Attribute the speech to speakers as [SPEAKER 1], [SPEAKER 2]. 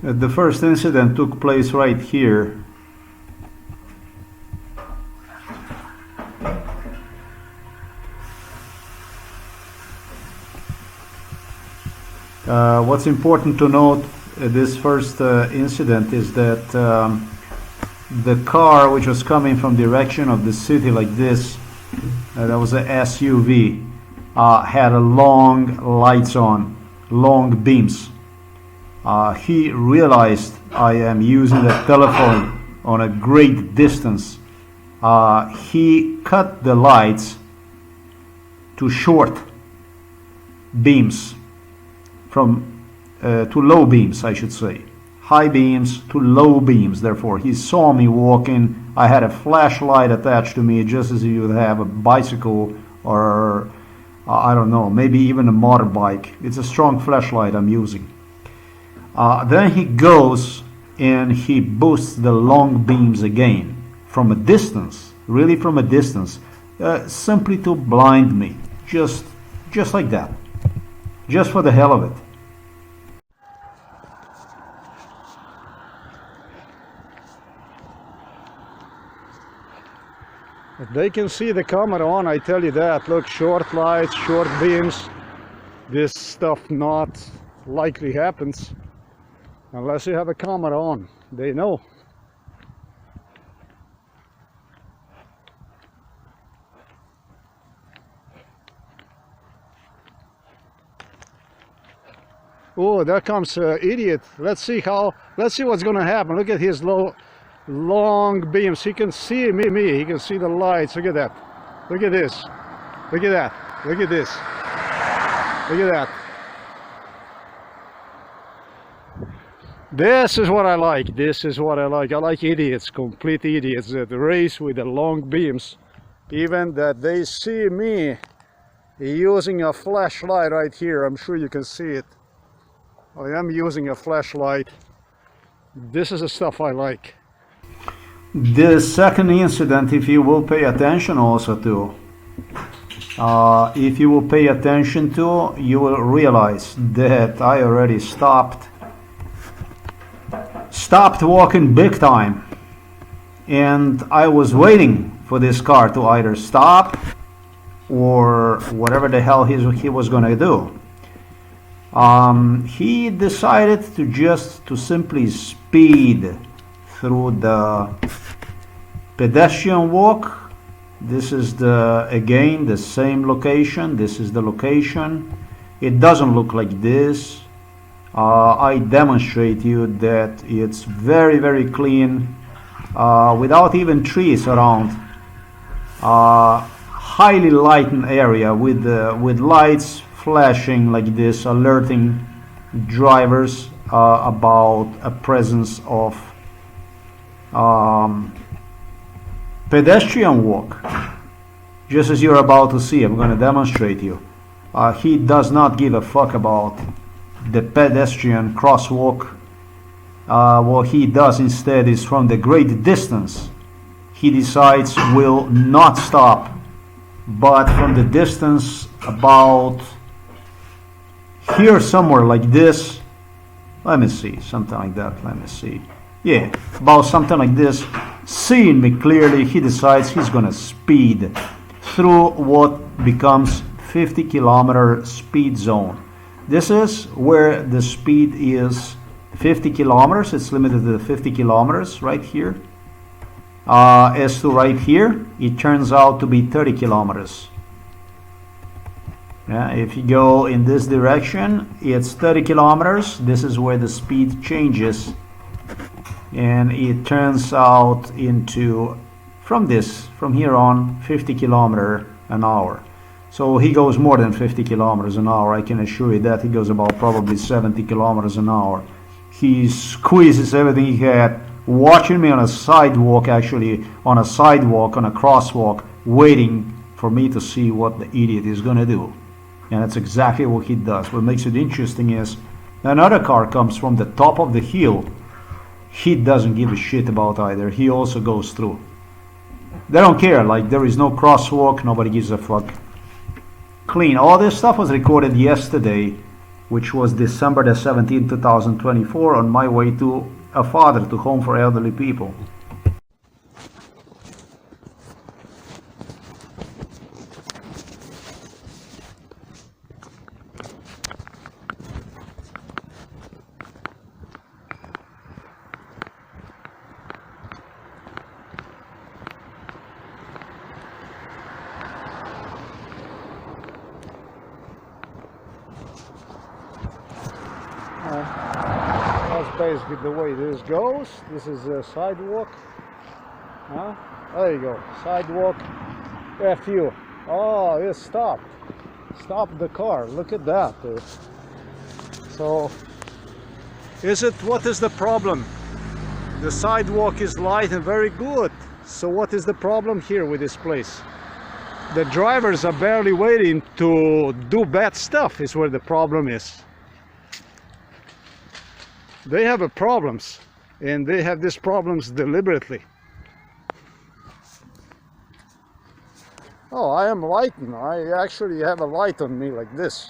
[SPEAKER 1] The first incident took place right here. What's important to note this first incident is that the car which was coming from direction of the city like this, that was a SUV, had a long lights on, long beams. He realized I am using the telephone on a great distance. He cut the lights to short beams, from to low beams, I should say. High beams to low beams. Therefore, he saw me walking. I had a flashlight attached to me, just as you would have a bicycle or I don't know, maybe even a motorbike. It's a strong flashlight I'm using. Then he goes and he boosts the long beams again from a distance, really from a distance, simply to blind me, just like that, just for the hell of it. They can see the camera on, I tell you that. Look, short lights, short beams. This stuff not likely happens unless you have a camera on. They know. Oh, there comes an idiot. Let's see what's gonna happen. Look at his long beams. He can see me. He can see the lights. Look at that. Look at this. Look at that. Look at this. Look at that. This is what I like. This is what I like. I like idiots, complete idiots that race with the long beams. Even that they see me using a flashlight right here. I'm sure you can see it. I am using a flashlight. This is the stuff I like. The second incident, if you will pay attention also to, if you will pay attention to, you will realize that I already stopped walking big time, and I was waiting for this car to either stop or whatever the hell he was gonna do. He decided to simply speed through the pedestrian walk. This is again the same location. This is the location. It doesn't look like this. I demonstrate you that it's very, very clean, without even trees around. Highly lightened area with lights flashing like this, alerting drivers about a presence of pedestrian walk, just as you're about to see. I'm going to demonstrate you. He does not give a fuck about the pedestrian crosswalk. What he does instead is, from the great distance, he decides will not stop, but from the distance about here somewhere like this, let me see, something like that, let me see, yeah, about something like this, seeing me clearly, he decides he's gonna speed through what becomes 50-kilometer speed zone. This is where the speed is 50 kilometers. It's limited to 50 kilometers right here. As to right here, it turns out to be 30 kilometers. Yeah, if you go in this direction, it's 30 kilometers. This is where the speed changes, and it turns out into, from here on, 50 kilometers an hour. So he goes more than 50 kilometers an hour, I can assure you that. He goes about probably 70 kilometers an hour. He squeezes everything he had, watching me on a sidewalk, actually on a crosswalk, waiting for me to see what the idiot is gonna do. And that's exactly what he does. What makes it interesting is another car comes from the top of the hill. He doesn't give a shit about either. He also goes through. They don't care, like there is no crosswalk, nobody gives a fuck. Clean. All this stuff was recorded yesterday which was December the 17th, 2024, on my way to a father to home for elderly people. That's basically the way this goes. This is a sidewalk. There you go, sidewalk. FU. Oh, it stopped. Stopped the car. Look at that. So, what is the problem? The sidewalk is light and very good. So what is the problem here with this place? The drivers are barely waiting to do bad stuff is where the problem is. They have problems, and they have these problems deliberately. Oh, I am lighting. I actually have a light on me like this.